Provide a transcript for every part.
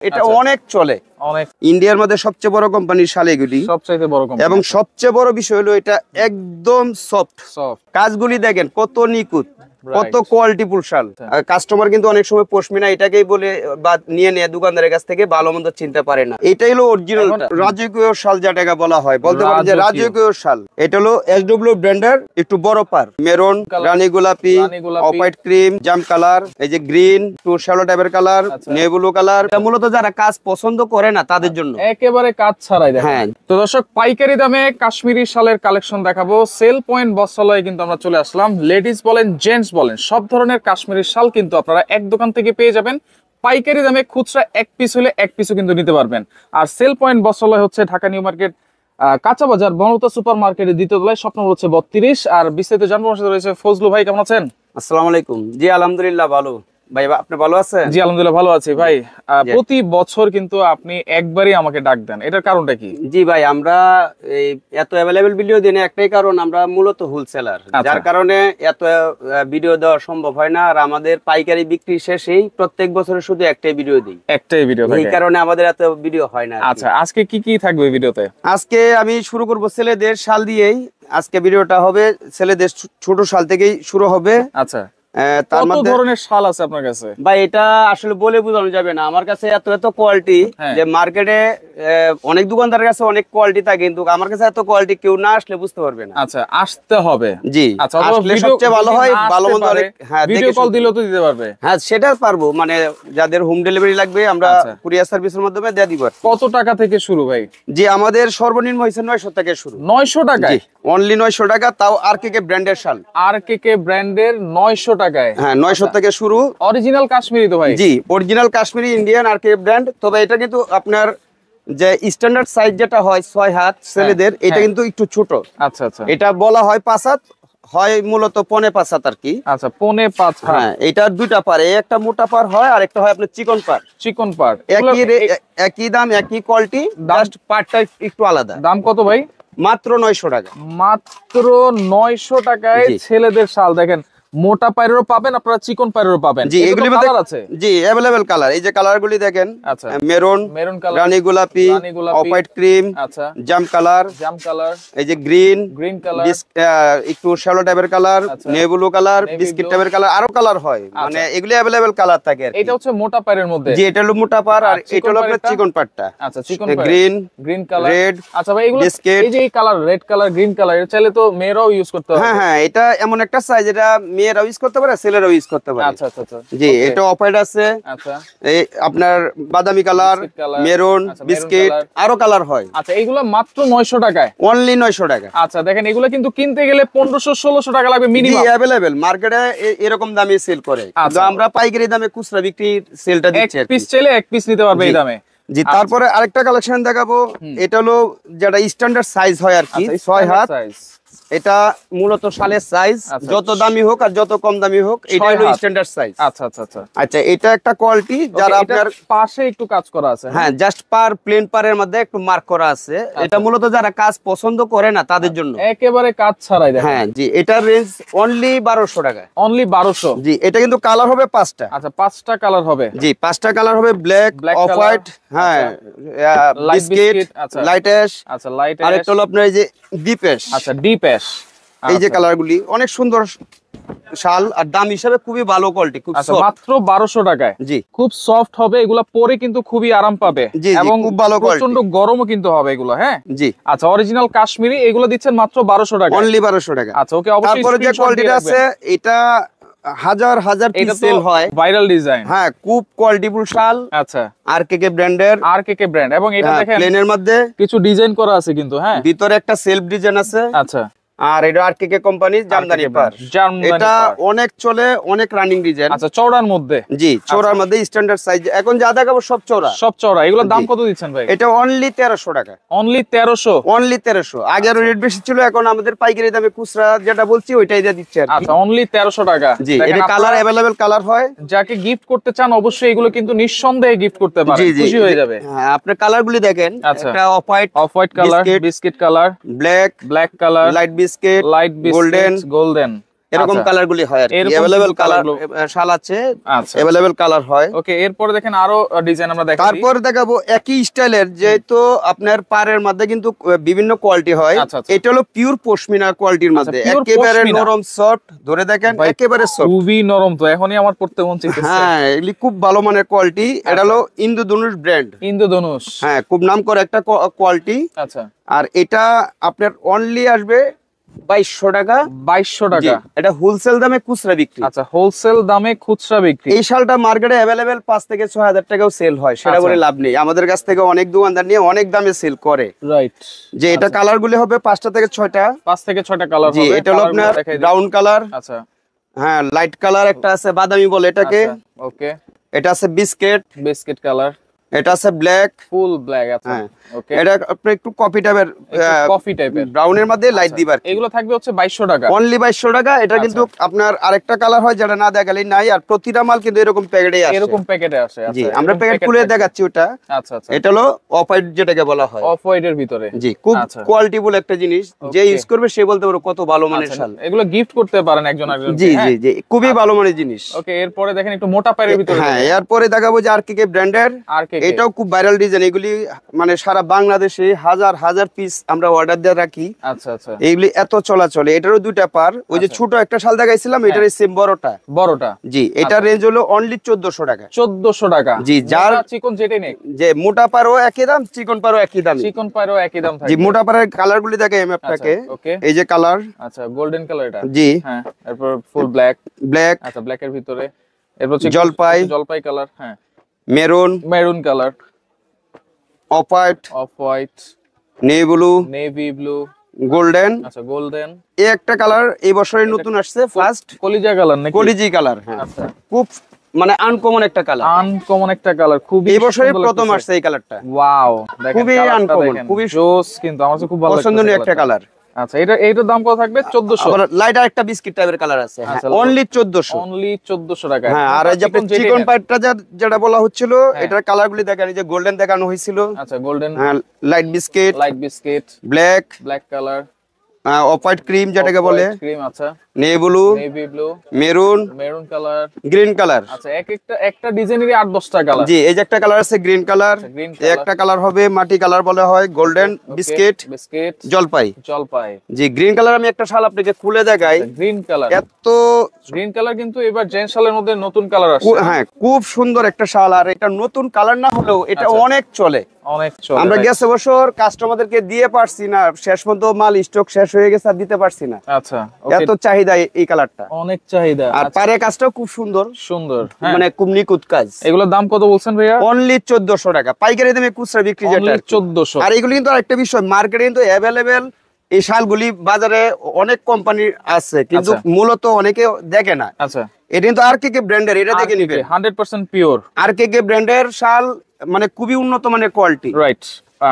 এটা অনেক চলে, অনেক ইন্ডিয়ার মধ্যে সবচেয়ে বড় কোম্পানির শাল এগুলি, সবচাইতে বড় কোম্পানি এবং সবচেয়ে বড় বিষয় হলো এটা একদম সফট। কাজগুলি দেখেন কত নিখুঁত, কত কোয়ালিটিফুল শাল। কাস্টমার কিন্তু অনেক সময় পশমিনা এটাকেই বলে বা নিয়ে নেয় দোকানদারের কাছ থেকে, ভালো মন্দ চিনতে পারে না। এটাই হলো অরিজিনাল রাজকীয় শাল, যেটাকে বলা হয়, বলতে পারেন যে রাজকীয় শাল। এটা হলো SW ব্র্যান্ডের, একটু বড় পার, মেরুন, রানী গোলাপি, অফ হোয়াইট ক্রিম, জাম কালার, এই যে গ্রিন, একটু শ্যালো টাইপের কালার, নেভুলো কালার। এটা মূলত যারা কাজ পছন্দ করে না তাদের জন্য, একেবারে কাজ ছাড়াই দেখেন। হ্যাঁ। তো দর্শক, পাইকারি দামে কাশ্মীরি শালের কালেকশন দেখাবো। সেল পয়েন্ট বস্ত্রালয়ে কিন্তু আমরা চলে আসলাম। লেডিস বলেন, জেন্টস বলেন, সব ধরনের কাশ্মীরি শাল কিন্তু আপনারা এক দোকান থেকে পেয়ে যাবেন পাইকারি দামে। খুচরা এক পিস হলে এক পিসও কিন্তু নিতে পারবেন। আর সেল পয়েন্ট বস্ত্রালয় হচ্ছে ঢাকা নিউ মার্কেট, কাঁচা বাজার, বনলতা সুপার মার্কেটের দ্বিতীয় তলায়, স্বপ্ন হচ্ছে 32। আর বিস্তারিত জানবো আমার সাথে রয়েছে ফজলু ভাই। কেমন আছেন? আসসালামু আলাইকুম। জি আলহামদুলিল্লাহ ভালো। ভাই আপনি ভালো আছেন? জি আলহামদুলিল্লাহ ভালো আছি ভাই। প্রতি বছর কিন্তু আপনি একবারই আমাকে ডাক দেন, এটার কারণটা কি? জি ভাই, আমরা এই এত অ্যাভেলেবেল ভিডিও দিই না, একটাই কারণ, আমরা মূলত হোলসেলার, যার কারণে এত ভিডিও দেওয়া সম্ভব হয় না। আর আমাদের পাইকারি বিক্রি শেষেই প্রত্যেক বছরে শুধু একটাই ভিডিও দিই, একটাই ভিডিও, এই কারণে আমাদের এত ভিডিও হয় না। আচ্ছা, আজকে কি কি থাকবে ভিডিওতে? আজকে আমি শুরু করব ছেলেদের শাল দিয়েই। আজকে ভিডিওটা হবে ছেলেদের ছোট শাল থেকেই শুরু হবে। আচ্ছা, কত ধরনের শাল আছে আপনার কাছে? ভাই এটা আসলে বলে বোঝানো যাবে না, আমার কাছে এত এত কোয়ালিটি যে মার্কেটে অনেক দোকানদারের কাছে অনেক কোয়ালিটি থাকে, কিন্তু আমার কাছে এত কোয়ালিটি কেউ না আসলে বুঝতে পারবে না। আচ্ছা, আসতে হবে। জি, আচ্ছা, আসলে সবচেয়ে ভালো হয়, ভালো মন্দ অনেক। হ্যাঁ, ভিডিও কল দিলেও তো দিতে পারবে? হ্যাঁ, সেটা পারবো, মানে যাদের হোম ডেলিভারি লাগবে আমরা কুরিয়ার সার্ভিসের মাধ্যমে দিয়ে দিব। কত টাকা থেকে শুরু ভাই? জি, আমাদের সর্বনিম্ন হইছে 900 থেকে শুরু। 900 টাকা? জি, অনলি 900 টাকা, তাও RKK ব্র্যান্ডের শাল। RKK ব্র্যান্ডের 900 টাকায়? হ্যাঁ, 900 থেকে শুরু। অরিজিনাল কাশ্মীরি তো ভাই? জি, original Kashmiri Indian RKK brand. তবে এটা কিন্তু আপনার যে স্ট্যান্ডার্ড সাইজ যেটা হয় 6 হাত ছেলেদের, এটা কিন্তু একটু ছোট। আচ্ছা আচ্ছা, এটা বলা হয় 5 হাত, হয় মূলত 5.5 হাত আর কি। আচ্ছা, 5.5 হাত। হ্যাঁ, এটার দুইটা পার, একটা মোটা পার হয় আর একটা হয় আপনার চিকন পার। চিকন পার একই দাম, একই কোয়ালিটি, জাস্ট পারটা একটু আলাদা। দাম কত ভাই? মাত্র 900 টাকা। মাত্র 900 টাকায় ছেলেদের শাল। দেখেন, মোটা পায়েরও পাবেন আপনারা, চিকন পায়েরও পাবেন। জি, এগুলি কালার আছে। জি, अवेलेबल কালার। এই যে কালারগুলি দেখেন, আচ্ছা, মেরুন, কালার, রানী গোলাপি, অফ হোয়াইট ক্রিম, আচ্ছা, জাম কালার, এই যে গ্রিন কালার, একটু শ্যালো টাইপের কালার, নেভুলো কালার, বিস্কিট টাইপের কালার, আরো কালার হয়, মানে এগুলি अवेलेबल কালার থাকে আর কি। এটা হচ্ছে মোটা পায়ের মধ্যে। জি, এটা হলো মোটা পার, আর এটা হলো আপনার চিকন পারটা। আচ্ছা, চিকন পার, গ্রিন কালার, রেড। আচ্ছা ভাই, এগুলো এই যে এই colour, red colour, green colour, এর চাইলে তো মেয়েরাও ইউজ করতে পারে। হ্যাঁ হ্যাঁ, এটা এমন একটা সাইজ, এটা মেয়েরাও ইউজ করতে পারে, ছেলেরাও ইউজ করতে পারে। আচ্ছা আচ্ছা আচ্ছা, জি, এটা অফ হোয়াইট আছে, আচ্ছা, এই আপনার বাদামি কালার, মেরুন, বিস্কিট, আরো কালার হয়। আচ্ছা, এইগুলো মাত্র 900 টাকায়? অনলি 900 টাকা। আচ্ছা, দেখেন, এগুলো কিন্তু কিনতে গেলে 1500-1600 টাকা লাগবে মিনিমাম। জি, अवेलेबल মার্কেটে এরকম দামে সেল করে, কিন্তু আমরা পাইকারি দামে খুচরা বিক্রির সেলটা দিচ্ছি। এক পিস চাইলে এক পিস নিতে পারবে এই দামে। জি, তারপরে আরেকটা কালেকশন দেখাবো। এটা হলো যেটা স্ট্যান্ডার্ড সাইজ হয় আর কি, 6 হাত। এটা মূলত শালের সাইজ, যত দামি হোক আর যত কম দামি হোক, এটা হলো স্ট্যান্ডার্ড সাইজ। আচ্ছা আচ্ছা আচ্ছা আচ্ছা, এটা একটা কোয়ালিটি, যারা আপনার পাশে একটু কাজ করা আছে। হ্যাঁ, জাস্ট পার, প্লেন পারের মধ্যে একটু মার্ক করা আছে। এটা মূলত যারা কাজ পছন্দ করে না তাদের জন্য, একেবারে কাজ ছাড়াই। হ্যাঁ জি, এটার রেঞ্জ অনলি 1200 টাকা। অনলি 1200? জি, এটা কিন্তু কালার হবে 5টা। আচ্ছা, 5টা কালার হবে? জি, 5টা কালার হবে, ব্ল্যাক, অফ হোয়াইট, হ্যাঁ, বিস্কিট, লাইট অ্যাশ, আচ্ছা, লাইট অ্যাশ, আরেকটা হলো আপনার এই যে ডিপ অ্যাশ। আচ্ছা, ডিপ অ্যাশ। এই যে কালারগুলি অনেক সুন্দর শাল, আর দাম হিসাবে খুবই ভালো কোয়ালিটি, খুব সফট। মাত্র 1200 টাকায়? জি, খুব সফট হবে এগুলা, পরে কিন্তু খুবই আরাম পাবে, এবং খুব ভালো কোয়ালিটি, প্রচন্ড গরমও কিন্তু হবে এগুলো। হ্যাঁ জি। আচ্ছা, অরিজিনাল কাশ্মীরি এগুলো দিচ্ছেন মাত্র 1200 টাকা? অনলি 1200 টাকা। আচ্ছা, ওকে, অবশ্যই। তারপরে যে কোয়ালিটিটা আছে, এটা হাজার হাজার পিস সেল হয়, ভাইরাল ডিজাইন। হ্যাঁ, খুব কোয়ালিটিফুল শাল। আচ্ছা, RKK ব্র্যান্ডের, RKK ব্র্যান্ড, এবং এটা দেখেন প্লেনের মধ্যে কিছু ডিজাইন করা আছে কিন্তু। হ্যাঁ, ভিতরে একটা সেলফ ডিজাইন আছে। আচ্ছা, আর এটা RKK কোম্পানি জামদানি পার। এটা অনেক চলে, অনেক রানিং ডিজাইন। আচ্ছা, চওড়ার মধ্যে? জি, চওড়ার মধ্যে স্ট্যান্ডার্ড সাইজ। এখন যা দেখাবো সব চওড়া, সব চওড়া। এগুলোর দাম কত দিচ্ছেন ভাই? এটা অনলি 1300 টাকা। অনলি 1300? অনলি 1300। আগে আরো রেট বেশি ছিল, এখন আমাদের পাইকারি দামে খুচরা যেটা বলছি ওইটাই দিয়ে দিচ্ছে আর কি। আচ্ছা, অনলি 1300 টাকা। জি, এটা কালার अवेलेबल কালার হয়। যাকে গিফট করতে চান অবশ্যই এগুলো কিন্তু নিঃসন্দেহে গিফট করতে পারেন, খুশি হয়ে যাবে। হ্যাঁ, আপনার কালারগুলি দেখেন, একটা off white colour, biscuit colour, black colour, light biscuit, golden. এরকম আচ্ছা। কালার গুলি হয় আর কি, এরকম अवेलेबल কিন্তু কালার colour গুলো- শাল আছে, আচ্ছা अवेलेबल কালার হয়। ওকে, এরপরে দেখেন আরো ডিজাইন আমরা দেখাচ্ছি। তারপর দেখাবো একই স্টাইলের, যেহেতু আপনার পাড়ের মধ্যে কিন্তু বিভিন্ন কোয়ালিটি হয়। আচ্ছা, আচ্ছা। এটা হলো পিওর পশমিনা কোয়ালিটির আচ্ছা, মধ্যে, pure একেবারে পশমিনা। নরম সফট, ধরে দেখেন ভাই, একেবারে সফট। খুবই নরম, তো এখনই আমার পড়তে মন চাইতেছে। হ্যাঁ, এগুলি খুব ভালো মানের কোয়ালিটি। এটা হলো ইন্দ্রধনুষ ব্র্যান্ড। ইন্দ্রধনুষ। হ্যাঁ, খুব নাম করা একটা কোয়ালিটি। আচ্ছা, আর এটা আপনার অনলি আসবে 2200 টাকা। 2200 জি, টাকা। এটা হোলসেল দামে খুচরা বিক্রি। আচ্ছা, হোলসেল দামে খুচরা বিক্রি। এই শালটা মার্কেটে অ্যাভেলেবেল 5 থেকে 6000 টাকাও সেল হয়, সেটা আচ্ছা। বলে লাভ নেই। আমাদের কাছ থেকে অনেক দোকানদার নিয়ে অনেক দামে সেল করে। রাইট। যে এটা কালার গুলি হবে 5টা থেকে 6টা। 5 থেকে 6টা কালার জি, হবে। এটা হলো আপনার ব্রাউন কালার, আচ্ছা, হ্যাঁ লাইট কালার, একটা আছে বাদামি বলে এটাকে, ওকে। এটা আছে বিস্কিট, বিস্কিট কালার, এটা আছে ব্ল্যাক, ফুল ব্ল্যাক। আচ্ছা, হ্যাঁ ওকে। এটা আপনার একটু কফি টাইপের, কফি টাইপের, ব্রাউনের মধ্যে লাইট দিবার। এগুলো থাকবে হচ্ছে 2200 টাকা। অনলি 2200 টাকা। এটা কিন্তু আপনার আরেকটা কালার হয় যেটা না দেখালেই নাই, আর প্রতিটা মাল কিন্তু এরকম প্যাকেটে আসে। এরকম প্যাকেটে আসে। জি, আচ্ছা, আমরা এরকম প্যাকেট packet খুলে থাকে। দেখাচ্ছি ওটা। আচ্ছা, আচ্ছা। এটা হলো অফ হোয়াইট যেটাকে বলা হয়। অফ হোয়াইটের ভিতরে। জি, খুব আচ্ছা। কোয়ালিটিফুল একটা জিনিস, যে Okay. ইউজ করবে সে বলতে পারবে কত ভালো মানের আচ্ছা, শাল। এগুলো গিফট করতে পারেন একজন আরেকজনকে। জি হ্যাঁ? জি জি, খুবই ভালো মানের জিনিস। ওকে, এরপরে দেখেন একটু মোটা পায়ের ভিতরে। হ্যাঁ, এরপরে দেখাবো যে আরকে ব্র্যান্ডের। RKK এটাও খুব ভাইরাল ডিজাইন। এগুলি মানে সারা বাংলাদেশে হাজার হাজার পিস আমরা অর্ডার দিয়ে রাখি। আচ্ছা, আচ্ছা। এইগুলি এত চলাচলে। এটারও দুইটা পার, ওই যে আচ্ছা। ছোট একটা শাল দেখাইছিলাম, এটার সেম বড়টা। বড়টা। জি, এটার রেঞ্জ হলো অনলি 1400 টাকা। 1400 টাকা। জি, যার মোটা চিকন যেটাই নেই। যে মোটা পারও একই দাম, চিকন পারও একই দাম। চিকন পায়েরও একই দাম থাকে। জি, মোটা পারের কালার গুলি দেখে আমি আপনাকে। ওকে। এই যে কালার, আচ্ছা, গোল্ডেন কালার এটা। জি, হ্যাঁ, এরপর ফুল ব্ল্যাক। ব্ল্যাক, আচ্ছা, ব্ল্যাক এর ভিতরে। এরপর হচ্ছে জলপাই, জলপাই কালার। হ্যাঁ, maroon, maroon colour, off white, off white, navy blue, navy blue, golden. আচ্ছা গোল্ডেন। এই একটা কালার এই বছরের নতুন আসছে, ফার্স্ট কলিজা কালার নাকি? কলিজি কালার। হ্যাঁ, আচ্ছা, খুব মানে আনকমন একটা কালার। আনকমন একটা কালার, খুবই এই বছরের সুন্দর প্রথম লাগতেছে। আসছে এই কালারটা। ওয়াও, দেখেন খুবই কালারটা uncommon, দেখেন, খুবই জোস, কিন্তু আমার কাছে খুব ভালো লাগছে পছন্দনীয় একটা কালার। আচ্ছা, এইটার দাম কত থাকবে? 1400। আবার লাইট আর একটা বিস্কিট টাইপের কালার আছে, আচ্ছা, অনলি 1400। অনলি 1400 টাকা। হ্যাঁ, আর এই যে চিকন পাইটটা যেটা বলা হচ্ছিল, এটার কালার গুলি দেখেন, এই যে গোল্ডেন দেখানো হয়েছিল। আচ্ছা, গোল্ডেন, হ্যাঁ, light biscuit, light biscuit, black, black colour, off white cream যেটাকে বলে, ক্রিম। আচ্ছা, navy blue, navy blue, maroon, maroon colour. Green colour. আচ্ছা, একটা ডিজাইনেরই 8-10টা কালার। জি, এই যে একটা কালার আছে গ্রিন কালার, গ্রিন এই একটা কালার হবে মাটি কালার বলা হয়, গোল্ডেন, বিস্কিট, বিস্কিট, জলপাই। জলপাই। জি, গ্রিন কালার আমি একটা শাল আপনাকে খুলে দেখাই। Green colour. এত গ্রিন কালার কিন্তু এবার জেন্টস শালের মধ্যে নতুন কালার আসছে। হ্যাঁ, খুব সুন্দর একটা শাল। আর এটা নতুন কালার না হলেও এটা আচ্ছা। অনেক চলে। অনেক চলে। আমরা গেছে বছর কাস্টমারদেরকে দিয়ে পারছি না, শেষ পর্যন্ত মাল স্টক শেষ হয়ে গেছে আর দিতে পারছি না। আচ্ছা, ওকে, এত চাহিদা এই কালারটা। অনেক চাহিদা। আর পারে কাজটাও খুব সুন্দর, সুন্দর। হ্যাঁ, মানে খুব নিখুঁত কাজ। এগুলোর দাম কত বলছেন ভাইয়া? অনলি 1400 টাকা পাইকারি দামে খুচরা বিক্রি যেটা। অনলি 1400। আর এগুলো কিন্তু আরেকটা বিষয়, মার্কেটে কিন্তু অ্যাভেলেবেল এই শালগুলি বাজারে অনেক কোম্পানি আছে, কিন্তু আচ্ছা। মূলত অনেকে দেখে না। আচ্ছা, এটা কিন্তু আরকে ব্র্যান্ডের, এটা দেখে নিবেন। 100% পিওর। আরকে ব্র্যান্ডের শাল, মানে খুবই উন্নত মানের কোয়ালিটি। রাইট।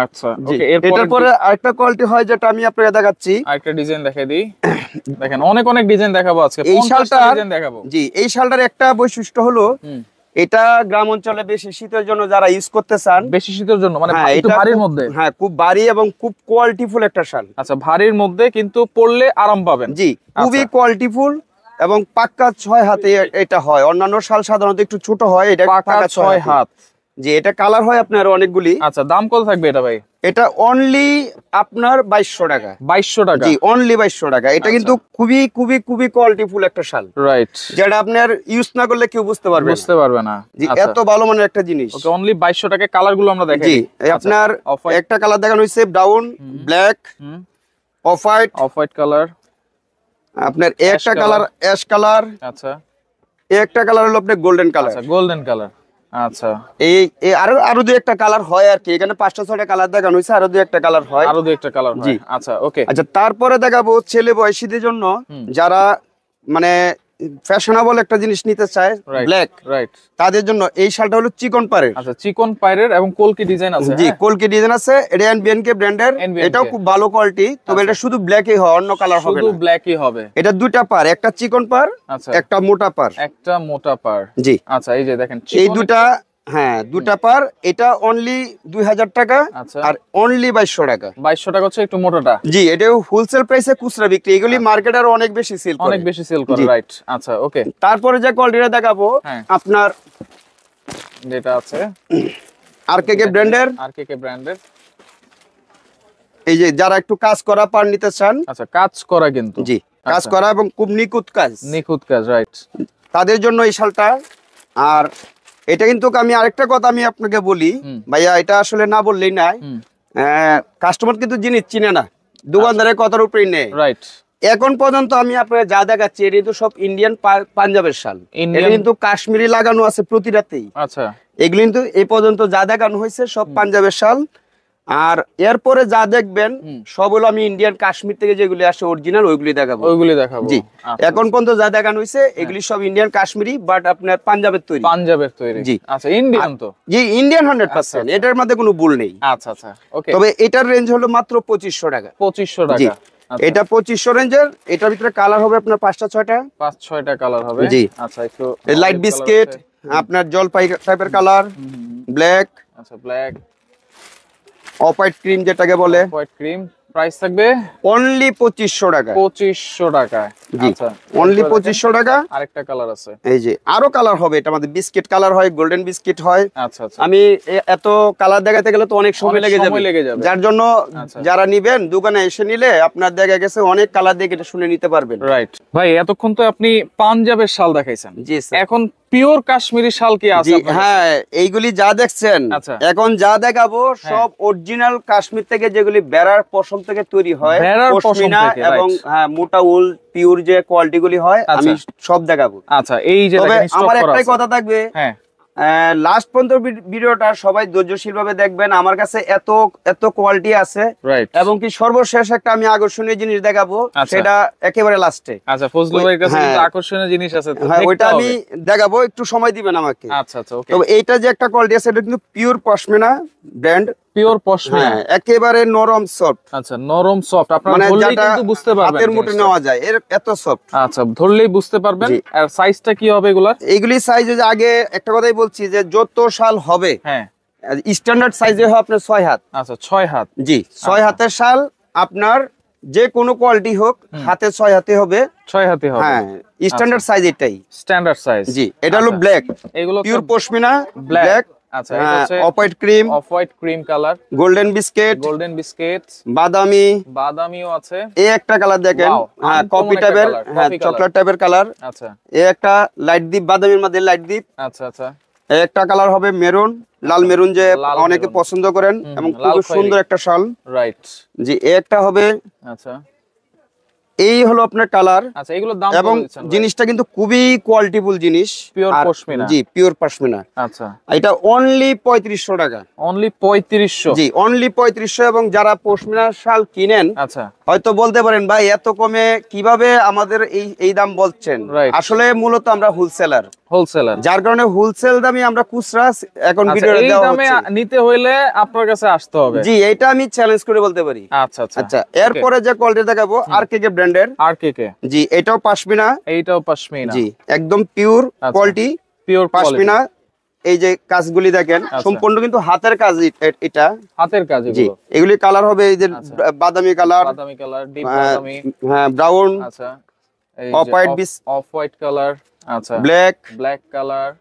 আচ্ছা, ওকে, এটার পরে আরেকটা কোয়ালিটি হয় যেটা আমি আপনাকে দেখাচ্ছি। আরেকটা ডিজাইন দেখাই দিই। দেখেন, অনেক অনেক ডিজাইন দেখাবো আজকে। এই 50টা শালটার ডিজাইন দেখাবো। জি, এই শালটার একটা বৈশিষ্ট্য হলো, এটা গ্রাম অঞ্চলে বেশি শীতের জন্য যারা ইউজ করতে চান, বেশি শীতের জন্য, মানে হ্যাঁ, একটু এটা ভারীর খুব- মধ্যে। হ্যাঁ, খুব ভারী এবং খুব কোয়ালিটিফুল একটা শাল। আচ্ছা, ভারীর মধ্যে কিন্তু পরলে আরাম পাবেন। জি, খুবই কোয়ালিটিফুল এবং পাক্কা 6 হাতে এটা হয়। অন্যান্য শাল সাধারণত একটু ছোট হয়, এটা পাকা 6 হাত। জি, এটা কালার হয় আপনার অনেকগুলি। আচ্ছা, দাম কত থাকবে এটা ভাই? এটা অনলি আপনার 2200 টাকা। 2200 টাকা। জি, অনলি 2200 টাকা। এটা কিন্তু খুবই খুবই খুবই কোয়ালিটিফুল একটা শাল, রাইট। যেটা আপনার ইউজ না করলে কেউ বুঝতে পারবে না। বুঝতে পারবে না। জি, আচ্ছা, এত ভালো মানের একটা জিনিস। ওকে, অনলি 2200 টাকা। কালার গুলো আমরা দেখাই। জি, এই আপনার একটা কালার দেখানো হয়েছে brown, black, off white. Off white colour. আপনার একটা colour। কালার অ্যাশ কালার, আচ্ছা, একটা কালার হলো আপনার গোল্ডেন কালার। আচ্ছা, গোল্ডেন কালার। আচ্ছা, এই আরো দুই একটা কালার হয় আর কি। এখানে 5টা-6টা কালার দেখানো হয়েছে, আরো দুই একটা কালার হয়। আরো দুই একটা কালার হয়। জি। আচ্ছা, ওকে। আচ্ছা, তারপরে দেখাবো ছেলে বয়সীদের জন্য, যারা মানে ফ্যাশনেবল একটা জিনিস নিতে চায়, ব্ল্যাক, রাইট। তাদের জন্য এই শালটা হলো চিকন পাড়ের। আচ্ছা, চিকন পাইরের এবং কলকি ডিজাইন আছে। জি, হ্যাঁ? কলকি ডিজাইন আছে। এটা এনবিএনকে ব্র্যান্ডের। NBNK এটাও খুব ভালো কোয়ালিটি, তবে এটা শুধু ব্ল্যাকই হয়, অন্য কালার হবে শুধু না। ব্ল্যাকই হবে। এটা দুইটা পার, একটা চিকন পার, আচ্ছা, একটা মোটা পার। একটা মোটা পার। জি, আচ্ছা, এই যে দেখেন, এই দুটা হ্যাঁ, দুটা পার। এটা অনলি 2000 টাকা, আচ্ছা। আর অনলি 2200 টাকা। 2200 টাকা হচ্ছে একটু মোটাটা। জি, এটা হোলসেল প্রাইসে খুচরা বিক্রি, এগুলি মার্কেট আরো অনেক বেশি সেল করে, অনেক বেশি সেল করে, জি। রাইট। আচ্ছা, ওকে। তারপরে যে কোয়ালিটিটা দেখাবো হ্যাঁ। আপনার যেটা আছে আরকেকে ব্র্যান্ডের, আরকেকে ব্র্যান্ডের। এই যে যারা একটু কাজ করা পার নিতে চান, আচ্ছা, কাজ করা কিন্তু, জি, কাজ আচ্ছা। করা এবং খুব নিখুঁত কাজ, নিখুঁত কাজ, রাইট। তাদের জন্য এই শালটা। আর এটা কিন্তু আমি আরেকটা কথা আমি আপনাকে বলি ভাইয়া, এটা আসলে না বললেই নাই, কাস্টমার কিন্তু জিনিস চিনে না, দোকানদারের কথার উপরেই নেই, রাইট। এখন পর্যন্ত আমি আপনাকে যা দেখাচ্ছি এটা কিন্তু সব ইন্ডিয়ান পাঞ্জাবের শাল, এটা কিন্তু কাশ্মীরি লাগানো আছে প্রতিটাতেই। আচ্ছা, এগুলো কিন্তু এই পর্যন্ত যা দেখানো হয়েছে সব পাঞ্জাবের শাল। আর এরপরে যা দেখবেন সব হলো আমি ইন্ডিয়ান কাশ্মীর থেকে যেগুলি আসে অরিজিনাল, ওইগুলি দেখাবো, ওইগুলি দেখাবো। জি। আচ্ছা, এখন পর্যন্ত যা দেখানো হয়েছে এগুলি সব ইন্ডিয়ান কাশ্মীরি, বাট আপনার পাঞ্জাবের তৈরি, পাঞ্জাবের তৈরি, জি। আচ্ছা, ইন্ডিয়ান তো, জি, ইন্ডিয়ান 100%, এটার মধ্যে কোনো ভুল নেই। আচ্ছা, আচ্ছা, ওকে। তবে এটার রেঞ্জ হলো মাত্র 2500 টাকা। 2500 জি, টাকা, আচ্ছা। এটা 2500 রেঞ্জের। এটার ভিতরে কালার হবে আপনার 5টা 6টা, 5-6টা কালার হবে, জি। আচ্ছা, একটু লাইট বিস্কিট, আপনার জলপাই টাইপের কালার, ব্ল্যাক, আচ্ছা, ব্ল্যাক, অফ হোয়াইট ক্রিম যেটাকে বলে, হোয়াইট ক্রিম। প্রাইস থাকবে অনলি 2500 টাকা। 2500 টাকা, জি, আচ্ছা, অনলি 2500 টাকা। আরেকটা কালার আছে, এই যে আরো কালার হবে, এটা আমাদের বিস্কিট কালার হয়, গোল্ডেন বিস্কিট হয়। আচ্ছা, আচ্ছা। আমি এত কালার দেখাতে গেলে তো অনেক সময় লেগে যাবে, যার জন্য আচ্ছা। যারা নিবেন দোকানে এসে নিলে আপনার দেখা গেছে অনেক কালার দিয়ে এটা শুনে নিতে পারবেন, রাইট। ভাই, এতক্ষণ তো আপনি পাঞ্জাবের শাল দেখাইছেন, জি স্যার। এখন পিওর কাশ্মীরি শাল কি আছে জি, আপনার কাছে? হ্যাঁ, এইগুলি যা দেখছেন আচ্ছা। এখন যা দেখাবো সব অরিজিনাল কাশ্মীর থেকে, যেগুলি বেড়ার পশম থেকে তৈরি হয়, ভেড়ার পশম পশমিনা থেকে, এবং right. হ্যাঁ মোটা উল পিওর যে কোয়ালিটি গুলি হয়, আমি আচ্ছা। সব দেখাবো। আচ্ছা, এই যে তবে দেখেন, স্টক আমার করা একটাই আছে। কথা থাকবে, হ্যাঁ, লাস্ট পর্যন্ত ভিডিওটা সবাই ধৈর্যশীল ভাবে দেখবেন। আমার কাছে এত এত কোয়ালিটি আছে, রাইট। এবং কি সর্বশেষ একটা আমি আকর্ষণীয় জিনিস দেখাবো, আচ্ছা। সেটা একেবারে লাস্টে। আচ্ছা, ফজলু ভাইয়ের কাছে হ্যাঁ। কিন্তু আকর্ষণীয় জিনিস আছে, তো হ্যাঁ, দেখতে ওইটা আমি হবে। দেখাবো, একটু সময় দিবেন আমাকে। আচ্ছা, আচ্ছা, ওকে। তবে এইটা যে একটা কোয়ালিটি আছে, এটা কিন্তু pure pashmina brand, pure pashmina, হ্যাঁ, একেবারে নরম সফট, আচ্ছা, নরম সফট, আপনারা মানে ধরলেই যেটা কিন্তু বুঝতে পারবেন হাতের মুঠে জিনিসটা। নেওয়া যায়, এর এত সফট। আচ্ছা, ধরলেই বুঝতে পারবেন। জি। আর সাইজটা কি হবে এগুলার? এইগুলি সাইজ আগে একটা কথাই বলছি যে যত শাল হবে হ্যাঁ, স্ট্যান্ডার্ড সাইজে হয় আপনার 6 হাত। আচ্ছা, 6 হাত, জি, 6 হাতের শাল আপনার যে কোনো কোয়ালিটি হোক, হাতে 6 হাতে হবে। 6 হাতে হবে, হ্যাঁ, স্ট্যান্ডার্ড সাইজ এটাই। Standard size. জি, এটা হলো ব্ল্যাক, এগুলো পিওর পশমিনা ব্ল্যাক। ব্ল্যাক। আচ্ছা, এটা হচ্ছে off white cream, off white cream colour, golden biscuit, golden biscuit, বাদামি, বাদামিও আছে। এই একটা কালার দেখেন, Wow, হ্যাঁ, uncommon কফি একটা টাইপের, colour, হ্যাঁ, coffee চকলেট colour। টাইপের কালার। আচ্ছা, এই একটা লাইট দ্বীপ, বাদামির মধ্যে লাইট দ্বীপ। আচ্ছা, আচ্ছা, এই একটা কালার হবে মেরুন, লাল মেরুন, যে লাল অনেকে মেরুন। পছন্দ করেন, এবং লাল খুব সুন্দর একটা শাল। রাইট। জি, এই একটা হবে। আচ্ছা, এই হলো আপনার কালার, আচ্ছা, এগুলোর দাম এবং কত দিচ্ছেন ভাই? জিনিসটা কিন্তু খুবই কোয়ালিটিফুল জিনিস, Pure আর- পশমিনা। জি, পিওর পশমিনা। আচ্ছা, এটা অনলি 3500 টাকা। অনলি 3500। জি, অনলি 3500। এবং যারা পশমিনা শাল কিনেন আচ্ছা, হয়তো বলতে পারেন ভাই এত কমে কিভাবে আমাদের এই দাম বলছেন, Right. আসলে মূলত আমরা হোলসেলার, হোলসেলার। যার কারণে হোলসেল দামে আমরা খুচরা এখন আচ্ছা, ভিডিও এই দেওয়া দামে হচ্ছে। নিতে হইলে আপনার কাছে আসতে হবে। জি, এটা আমি চ্যালেঞ্জ করে বলতে পারি। আচ্ছা, আচ্ছা, আচ্ছা, এরপরে যে কোয়ালিটি দেখাবো আরকেকে ব্র্যান্ডের। আর কে কে? জি, এটাও পাশমিনা। এইটাও পশমিনা। জি, একদম পিওর আচ্ছা। Quality pure pashmina. এই যে কাজগুলি দেখেন, আচ্ছা। সম্পূর্ণ কিন্তু হাতের কাজ এটা। হাতের কাজ জি, এগুলো। এগুলি কালার হবে এই যে আচ্ছা। বাদামি কালার, বাদামি কালার, ডিপ বাদামি। হ্যাঁ, ব্রাউন, আচ্ছা, এই off white, off white colour. আচ্ছা, ব্ল্যাক, ব্ল্যাক কালার,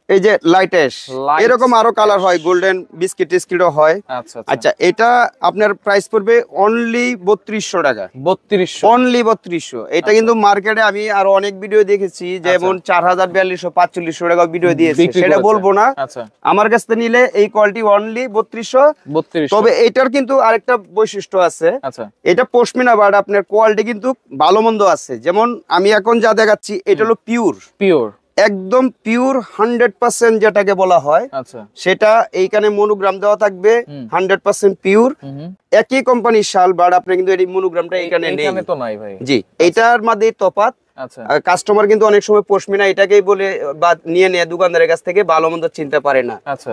এই যে লাইটেশ, Light এরকম আরো কালার হয়, ash। গোল্ডেন বিস্কিট টিস্কিটও হয়। আচ্ছা, আচ্ছা, এটা আপনার প্রাইস পড়বে অনলি 3200 টাকা। 3200। অনলি 3200। এটা কিন্তু মার্কেটে আমি আরো অনেক ভিডিও দেখেছি, যেমন 4000, 4200, 4500 টাকা ভিডিও দিয়েছে, বিক্রি সেটা করেছে। বলবো না। আচ্ছা, আমার কাছে নিলে এই কোয়ালিটি অনলি 3200। 3200। তবে এটার কিন্তু আরেকটা বৈশিষ্ট্য আছে, আচ্ছা, এটা পশমিনা, বাট আপনার কোয়ালিটি কিন্তু ভালো মন্দ আছে। যেমন আমি এখন যা দেখাচ্ছি এটা হলো পিওর, পিওর, একদম পিওর 100% যেটাকে বলা হয়, আচ্ছা, সেটা এইখানে মনোগ্রাম দেওয়া থাকবে 100% পিওর। হুম, একই কোম্পানির শাল, বাট আপনি কিন্তু এই মনোগ্রামটা এখানে নেই। এখানে তো নাই ভাই। জি, এটার মধ্যে তফাৎ। আচ্ছা কাস্টমার কিন্তু অনেক সময় পশমিনা এটাকেই বলে বা নিয়ে নেয় দোকানদারের কাছ থেকে, ভালো মন্দ চিনতে পারে না। আচ্ছা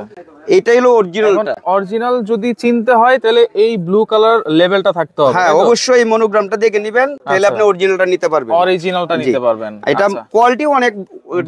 এটাই হলো অরিজিনালটা। অরিজিনাল যদি চিনতে হয় তাহলে এই ব্লু কালার লেভেলটা থাকতে হবে। হ্যাঁ অবশ্যই মনোগ্রামটা দেখে নেবেন, তাহলে আপনি অরিজিনালটা নিতে পারবেন। অরিজিনালটা নিতে পারবেন। এটা কোয়ালিটি অনেক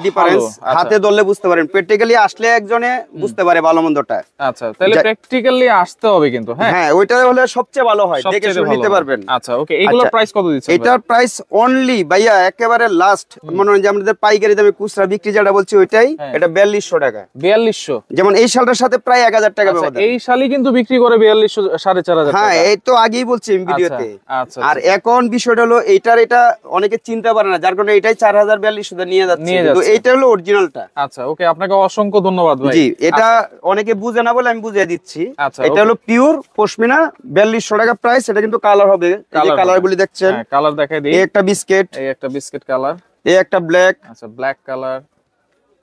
ডিফারেন্স, হাতে ধরলে বুঝতে পারেন, প্র্যাকটিক্যালি আসলে একজনে বুঝতে পারে ভালো মন্দটা। আচ্ছা তাহলে প্র্যাকটিক্যালি আসতে হবে কিন্তু। হ্যাঁ ওইটা হলে সবচেয়ে ভালো হয়, দেখে শুনে নিতে পারবেন। আচ্ছা ওকে, এগুলোর প্রাইস কত দিচ্ছেন? এটার প্রাইস অনলি ভাইয়া একেবারে লাস্ট, মনে হয় যে আমাদের পাইকারি দামে খুচরা বিক্রি যেটা বলছি ওইটাই, এটা 4200 টাকা। 4200? যেমন এই শালটার সাথে প্রায় 1000 টাকা ব্যবধান। এই শালই কিন্তু বিক্রি করে 4200 4500 টাকা। হ্যাঁ এই তো আগেই বলছি আমি ভিডিওতে। আচ্ছা আর এখন বিষয়টা হলো এইটার, এটা অনেকে চিনতে পারে না, যার কারণে এটাই 4000-4200 নিয়ে যাচ্ছে, কিন্তু এইটা হলো অরিজিনালটা। আচ্ছা ওকে, আপনাকে অসংখ্য ধন্যবাদ ভাই। জি এটা অনেকে বুঝে না বলে আমি বুঝিয়ে দিচ্ছি। এটা হলো পিওর পশমিনা, 4200 টাকা প্রাইস। এটা কিন্তু কালার হবে, এই যে কালারগুলি দেখছেন। হ্যাঁ কালার দেখাই দেই। এই একটা বিস্কিট, এই একটা বিস্কিট কালার, এই একটা ব্ল্যাক, আচ্ছা ব্ল্যাক কালার,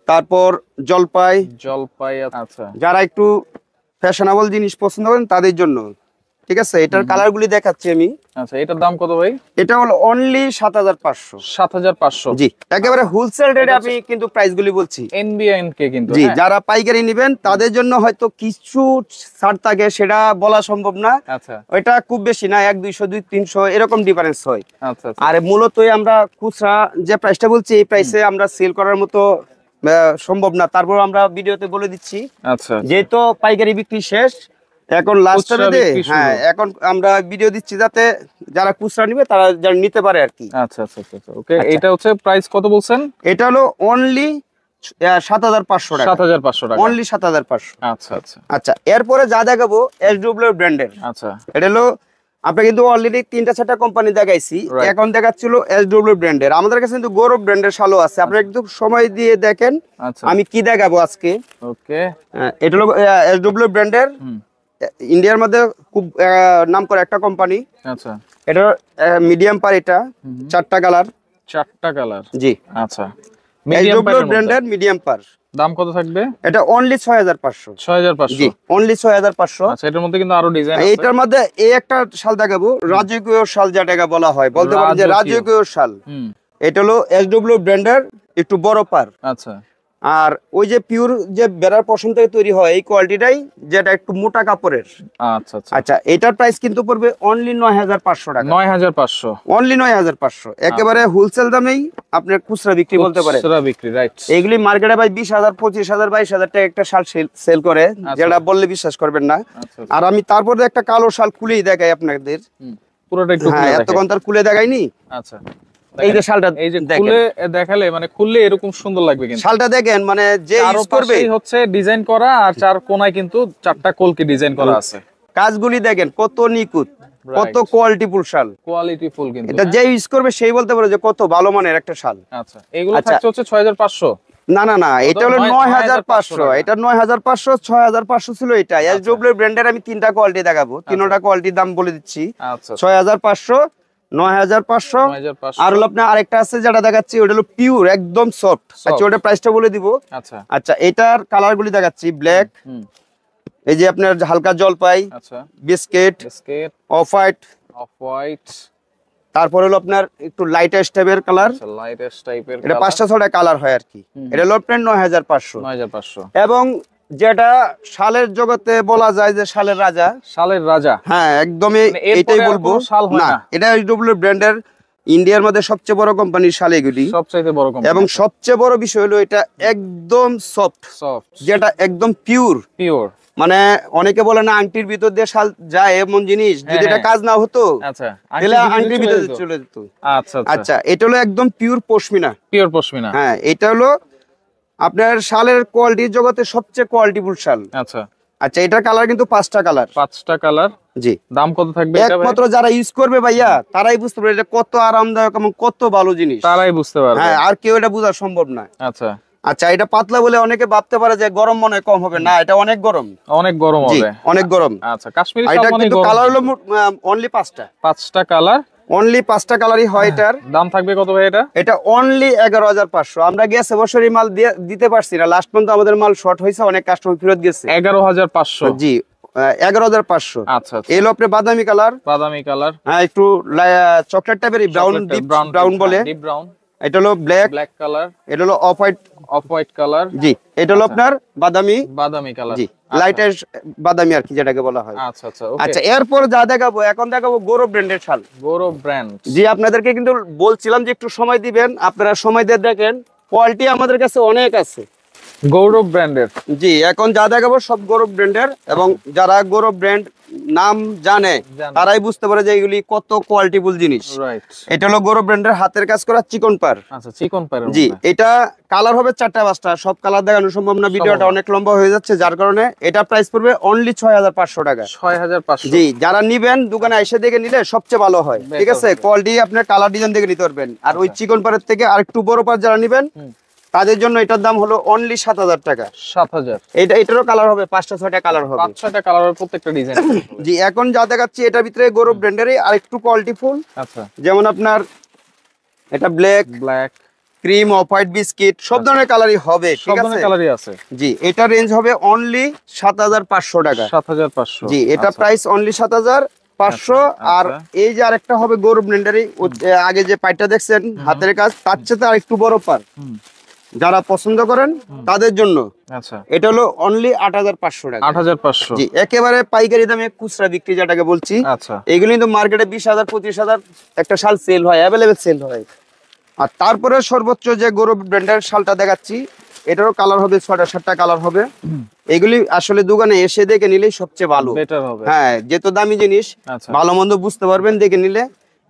তারপর জলপাই। আচ্ছা যারা একটু ফ্যাশনেবল জিনিস পছন্দ করেন তাদের জন্য, ঠিক আছে। এটার কালারগুলি দেখাচ্ছি আমি। আচ্ছা এটার দাম কত ভাই? এটা হলো অনলি 7500। 7500? জি একেবারে হোলসেল রেটে আমি কিন্তু প্রাইসগুলি বলছি। এনবিএনকে কিন্তু। জি যারা পাইকারি নেবেন তাদের জন্য হয়তো কিছু ছাড় থাকে, সেটা বলা সম্ভব না। আচ্ছা ওইটা খুব বেশি না, 100-200 200-300 এরকম ডিফারেন্স হয়। আচ্ছা আর মূলত আমরা খুচরা যে প্রাইসটা বলছি এই প্রাইসে আমরা সেল করার মতো সম্ভব না, তারপর আমরা ভিডিওতে বলে দিচ্ছি। আচ্ছা যেহেতু পাইকারি বিক্রি শেষ, এখন লাস্টে হ্যাঁ এখন আমরা ভিডিও দিচ্ছি যাতে যারা খুচরা নিবে তারা যেন নিতে পারে আর কি। আচ্ছা আচ্ছা আচ্ছা ওকে। এটা হচ্ছে প্রাইস কত বলছেন? এটা হলো অনলি 7500 টাকা। 7500 টাকা অনলি 7500। আচ্ছা আচ্ছা আচ্ছা এরপরে যা দেখাবো এসডব্লিউ ব্র্যান্ডের। আচ্ছা এটা হলো আমরা কিন্তু অলরেডি 3-4টা কোম্পানি দেখাইছি, এখন দেখাচ্ছিল এসডব্লিউ ব্র্যান্ডের। আমাদের কাছে কিন্তু গৌরব ব্র্যান্ডের শালও আছে, আপনারা একটু সময় দিয়ে দেখেন আমি কি দেখাবো আজকে। ওকে এটা হলো এসডব্লিউ ব্র্যান্ডের, ইন্ডিয়ার মধ্যে খুব নাম করা একটা কোম্পানি। আচ্ছা এটা মিডিয়াম পার, এটা 4টা কালার। 4টা কালার? জি আচ্ছা এসডব্লিউ ব্র্যান্ডের মিডিয়াম পার। দাম কত থাকবে? এটা অনলি 6500। 6500? জি অনলি 6500। আচ্ছা এটার মধ্যে কিন্তু আরো ডিজাইন আছে। এটার মধ্যে এই একটা শাল দেখাবো, রাজকীয় শাল যেটাকে বলা হয়, বলতে পারেন যে রাজকীয় শাল। এটা হলো এসডব্লিউ ব্র্যান্ডের, একটু বড় পার। আচ্ছা আর ওই যে পিওর যে বেড়ার পশম থেকে তৈরি হয় এই কোয়ালিটিটাই, যেটা একটু মোটা কাপড়ের। আচ্ছা আচ্ছা আচ্ছা এটার প্রাইস কিন্তু পড়বে অনলি 9500 টাকা। 9500? অনলি 9500, একেবারে হোলসেল দামেই আপনার খুচরা বিক্রি বলতে পারে। খুচরা বিক্রি, রাইট। এইগুলি মার্কেটে ভাই 20000 25000 22000 টাকা একটা শাল সেল করে, যেটা বললে বিশ্বাস করবেন না। আর আমি তারপরে একটা কালো শাল খুলেই দেখাই আপনাদের, পুরোটা একটু হ্যাঁ এতক্ষণ তার খুলে দেখাইনি। আচ্ছা এই যে শালটা, এই যে খুলে দেখালে মানে খুললে এরকম সুন্দর লাগবে কিন্তু। শালটা দেখেন, মানে যে ইউজ করবে হচ্ছে ডিজাইন করা, আর চার কোণায় কিন্তু 4টা কলকি ডিজাইন করা আছে। কাজগুলি দেখেন কত নিখুঁত, কত কোয়ালিটিফুল শাল। কোয়ালিটিফুল কিন্তু, এটা যে ইউজ করবে সেই বলতে পারে যে কত ভালো মানের একটা শাল। আচ্ছা এগুলো থাকছে হচ্ছে 6500? না না না, এটা হলো 9500। এটা 9500, 6500 ছিল এটা। এসডব্লিউ ব্র্যান্ডের আমি 3টা কোয়ালিটি দেখাবো, 3টা কোয়ালিটির দাম বলে দিচ্ছি। আচ্ছা 6500, 9500, আর হলো আপনার আরেকটা আছে যেটা দেখাচ্ছি, ওটা হলো পিওর একদম সফট। আচ্ছা ওটার প্রাইসটা বলে দিব। আচ্ছা আচ্ছা এটার কালারগুলি দেখাচ্ছি, ব্ল্যাক, এই যে আপনার হালকা জলপাই, আচ্ছা বিস্কিট, অফ হোয়াইট, তারপর হলো আপনার একটু লাইটেস্ট টাইপের কালার। লাইটেস্ট টাইপের এটা 5-6টা কালার হয় আর কি। এটা হলো আপনার 9500। এবং যেটা শালের জগতে বলা যায় যে শালের রাজা, শালের রাজা, হ্যাঁ একদমই এটাই বলবো। না এটা এসডব্লিউ ব্র্যান্ডের ইন্ডিয়ার মধ্যে সবচেয়ে বড় কোম্পানির শাল এগুলি, সবচেয়ে বড় কোম্পানি। এবং সবচেয়ে বড় বিষয় হলো এটা একদম সফট, যেটা একদম পিওর। মানে অনেকে বলে না আংটির ভিতর দিয়ে শাল যায় এমন জিনিস, যদি এটা কাজ না হতো তাহলে আংটির ভিতর চলে যেত। আচ্ছা আচ্ছা এটা হলো একদম পিওর পশমিনা। হ্যাঁ এটা হলো আপনার শালের কোয়ালিটির জগতে সবচেয়ে কোয়ালিটিফুল শাল। আচ্ছা আচ্ছা এটার কালার কিন্তু 5টা কালার। জি দাম কত থাকবে? একমাত্র যারা ইউজ করবে ভাইয়া তারাই বুঝতে পারবে এটা কত আরামদায়ক এবং কত ভালো জিনিস, তারাই বুঝতে পারবে। হ্যাঁ আর কেউ এটা বোঝা সম্ভব না। আচ্ছা আচ্ছা এটা পাতলা বলে অনেকে ভাবতে পারে যে গরম মনে হয় কম হবে, না এটা অনেক গরম, অনেক গরম হবে, অনেক গরম। আচ্ছা কাশ্মীরি শাল এটা মানে কিন্তু কালার হলো অনলি 5টা কালার, অনলি 5টা কালারই হয়। এটার দাম থাকবে কত ভাই? এটা অনলি 11500। আমরা গেছে বছরই মাল দিতে পারছি না, লাস্ট পর্যন্ত আমাদের মাল শর্ট হয়েছে, অনেক কাস্টমার ফেরত গেছে। 11500? জি 11500। আচ্ছা এলো আপনি বাদামি কালার, হ্যাঁ একটু চকলেট টাইপের, ব্রাউন বলে, এটা হলো ব্ল্যাক, ব্ল্যাক কালার, এটা হলো অফ হোয়াইট কালার, জি এটা হলো আপনার বাদামি কালার, জি লাইটের বাদামি আর কি যেটাকে বলা হয়। আচ্ছা আচ্ছা ওকে। আচ্ছা এরপর যা দেখাবো, এখন দেখাবো গৌরব ব্র্যান্ডের শাল। গৌরব ব্র্যান্ড, জি আপনাদেরকে কিন্তু বলছিলাম যে একটু সময় দিবেন, আপনারা সময় দিয়ে দেখেন, কোয়ালিটি আমাদের কাছে অনেক আছে। গৌরব ব্র্যান্ডের, জি এখন যা দেখাবো সব গৌরব ব্র্যান্ডের, এবং যারা গৌরব ব্র্যান্ড নাম জানে তারাই বুঝতে পারে যে এগুলি কত কোয়ালিটিফুল জিনিস। রাইট, এটা হলো গৌরব ব্র্যান্ডের হাতের কাজ করা চিকন পার। আচ্ছা চিকন পার, জি এটা কালার হবে 4টা 5টা, সব কালার দেখানো সম্ভব না, ভিডিওটা অনেক লম্বা হয়ে যাচ্ছে, যার কারণে এটা প্রাইস পড়বে অনলি 6500 টাকা। 6500, জি যারা নিবেন দোকানে এসে দেখে নিলে সবচেয়ে ভালো হয়, ঠিক আছে? কোয়ালিটি আপনার কালার ডিজাইন দেখে নিতে পারবেন। আর ওই চিকন পারের থেকে আরেকটু বড় পার যারা নিবেন তাদের জন্য এটার দাম হলো অনলি 7000 টাকা। 7000, এটারও কালার হবে 5টা 6টা কালার হবে, 5-6টা কালার হবে প্রত্যেকটা ডিজাইন। জি এখন যা দেখাচ্ছি এটার ভিতরে গৌরব ব্র্যান্ডেরই আরেকটু কোয়ালিটি ফুল। আচ্ছা যেমন আপনার এটা black, cream, off white, biscuit সব ধরনের কালারই হবে, সব ঠিক আছে? ধরনের কালারই আছে। জি এটা রেঞ্জ হবে অনলি 7500 টাকা। 7500, জি এটা প্রাইস অনলি 7500। আর এই যে আরেকটা হবে গৌরব ব্র্যান্ডেরই, আগে যে পাইপটা দেখছেন হাতের কাজ, তার চেয়ে আরেকটু বড় পার, যারা পছন্দ করেন তাদের জন্য। আচ্ছা এটা হলো অনলি 8500 টাকা। 8500, জি একেবারে পাইকারি দামে খুচরা বিক্রি যেটাকে বলছি। আচ্ছা এগুলো কিন্তু মার্কেটে 20000 25000 একটা শাল সেল হয়, অ্যাভেলেবেল সেল হয়। আর তারপরে সর্বোচ্চ যে গৌরব ব্র্যান্ডের শালটা দেখাচ্ছি, এটারও কালার হবে 6টা 7টা কালার হবে। এগুলি আসলে দোকানে এসে দেখে নিলেই সবচেয়ে ভালো, বেটার হবে। হ্যাঁ যেহেতু দামি জিনিস, আচ্ছা ভালো মন্দ বুঝতে পারবেন দেখে নিলে।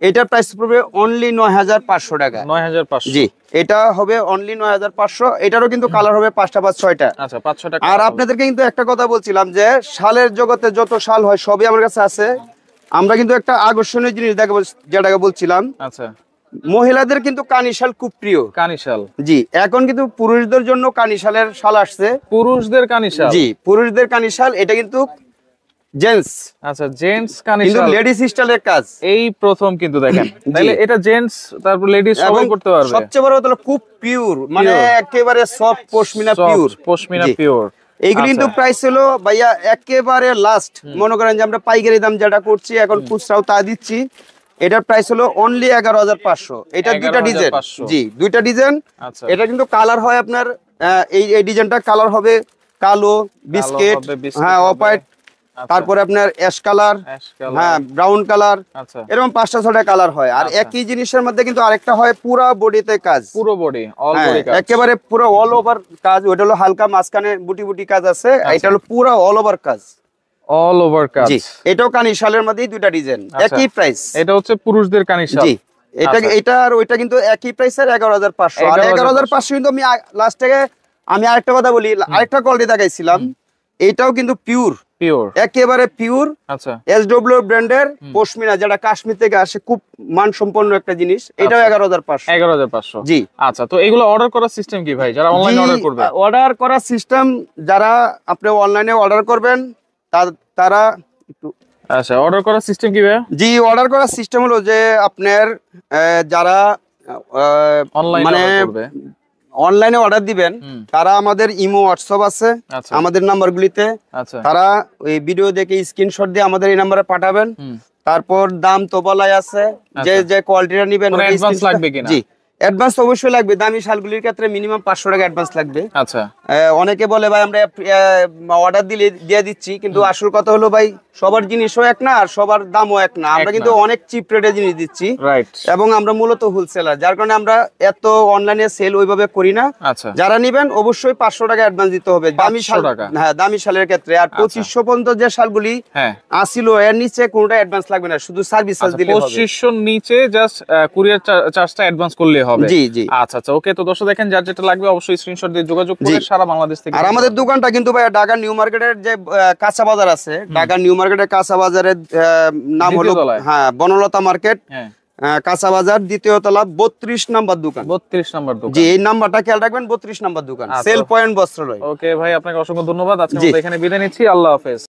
এটার প্রাইস পড়বে অনলি 9500 টাকা। 9500, জি এটা হবে অনলি 9500। এটারও কিন্তু কালার হবে 5টা 6টা। আচ্ছা 5-6টা। আর আপনাদেরকে কিন্তু একটা কথা বলছিলাম যে শালের জগতে যত শাল হয় সবই আমার কাছে আছে। আমরা কিন্তু একটা আকর্ষণীয় জিনিস দেখাবো, যেটাকে বলছিলাম, আচ্ছা মহিলাদের কিন্তু কানি শাল খুব প্রিয়। কানি শাল, জি এখন কিন্তু পুরুষদের জন্য কানি শালের শাল আসছে। পুরুষদের কানি শাল, জি পুরুষদের কানি শাল, এটা কিন্তু জেন্টস, আচ্ছা জেন্টস কানি কিন্তু শাল, লেডিস স্টাইলের কাজ এই প্রথম কিন্তু দেখেন। তাহলে এটা জেন্টস তারপর লেডিস সবাই করতে পারবে। সবচেয়ে বড় হলো খুব পিওর, মানে একেবারে soft pashmina pure, pashmina pure. এইগুলি কিন্তু প্রাইস হলো ভাইয়া একেবারে লাস্ট। মনে করেন যে আমরা পাইকারি দাম যেটা করছি এখন খুচরাও তা দিচ্ছি, এটার প্রাইস হলো অনলি 11500। এটা দুইটা ডিজাইন, 11500, জি দুইটা ডিজাইন। আচ্ছা এটা কিন্তু কালার হয় আপনার এই ডিজাইনটা কালার হবে কালো, বিস্কিট, হ্যাঁ অফ হোয়াইট, তারপরে আপনার অ্যাশ কালার, হ্যাঁ ব্রাউন কালার, আচ্ছা এরকম 5টা 6টা কালার হয়। আর একই জিনিসের মধ্যে কিন্তু আরেকটা হয় পুরো বডিতে কাজ, পুরো বডি, অল বডি কাজ, একেবারে পুরো অল ওভার কাজ। ওটা হলো হালকা মাঝখানে বুটি বুটি কাজ আছে, এটা হলো পুরো অল ওভার কাজ, অল ওভার কাজ। জি এটাও কানি শালের মধ্যেই দুইটা ডিজাইন, একই প্রাইস। এটা হচ্ছে পুরুষদের কানি শাল, জি এটা আর ওইটা কিন্তু একই প্রাইসের 11500। আর 11500 কিন্তু আমি লাস্ট থেকে আমি আরেকটা কথা বলি, আরেকটা কোয়ালিটি দেখাইছিলাম, এটাও কিন্তু পিওর, একেবারে পিওর। আচ্ছা এসডব্লিউ ব্র্যান্ডের পশমিনা, যেটা কাশ্মীর থেকে আসে, খুব মানসম্পন্ন একটা জিনিস। এটাও 11500। 11500, জি আচ্ছা। তো এগুলো অর্ডার করার সিস্টেম কি ভাই, যারা অনলাইনে অর্ডার করবে? অর্ডার করার সিস্টেম, যারা আপনি অনলাইনে অর্ডার করবেন তারা একটু, আচ্ছা অর্ডার করার সিস্টেম কি ভাই? জি অর্ডার করার সিস্টেম হলো যে আপনার যারা অনলাইনে অর্ডার করবে, অনলাইনে অর্ডার দিবেন, তারা আমাদের ইমো হোয়াটসঅ্যাপ আছে আমাদের নাম্বারগুলিতে, তারা ওই ভিডিও দেখে স্ক্রিনশট দিয়ে আমাদের এই নাম্বারে পাঠাবেন। তারপর দাম তো বলাই আছে, যে যে কোয়ালিটিটা নেবেন অ্যাডভান্স লাগবে কিনা? জি অ্যাডভান্স অবশ্যই লাগবে। দামি শালগুলির ক্ষেত্রে মিনিমাম 500 টাকা অ্যাডভান্স লাগবে। আচ্ছা অনেকে বলে ভাই আমরা অর্ডার দিলে দিয়ে দিচ্ছি, কিন্তু আসল কথা হলো ভাই সবার জিনিসও এক না আর সবার দামও এক না। আমরা কিন্তু অনেক চিপ রেটে জিনিস দিচ্ছি, এবং আমরা মূলত হোলসেলার, যার কারণে আমরা এত অনলাইনে সেল ওইভাবে করি না। যারা নিবেন অবশ্যই 500 টাকা অ্যাডভান্স দিতে হবে দামি শাল, হ্যাঁ দামি শালের ক্ষেত্রে। আর 2500 পর্যন্ত যে শালগুলি আসিল এর নিচে কোনটা অ্যাডভান্স লাগবে না, শুধু সার্ভিস চার্জ দিলে হবে। 2500 নিচে জাস্ট কুরিয়ার চার্জটা অ্যাডভান্স করলে হবে। জি জি আচ্ছা আচ্ছা ওকে। তো দর্শক দেখেন, যার যেটা লাগবে অবশ্যই স্ক্রিনশট দিয়ে যোগাযোগ করে সারা বাংলাদেশ থেকে। আর আমাদের দোকানটা কিন্তু ভাই ঢাকা নিউ মার্কেটের যে কাঁচা বাজার আছে, ঢাকা নিউ মার্কেটের কাঁচা বাজারের নাম হলো হ্যাঁ বনলতা মার্কেট, কাঁচা বাজার, দ্বিতীয় তলা, 32 নাম্বার দোকান। 32 নাম্বার দোকান, জি এই নাম্বারটা খেয়াল রাখবেন, 32 নাম্বার দোকান, সেল পয়েন্ট বস্ত্রালয়। ওকে ভাই, আপনাকে অসংখ্য ধন্যবাদ। আজকে আমরা এখানে বিদায় নিচ্ছি, আল্লাহ হাফেজ।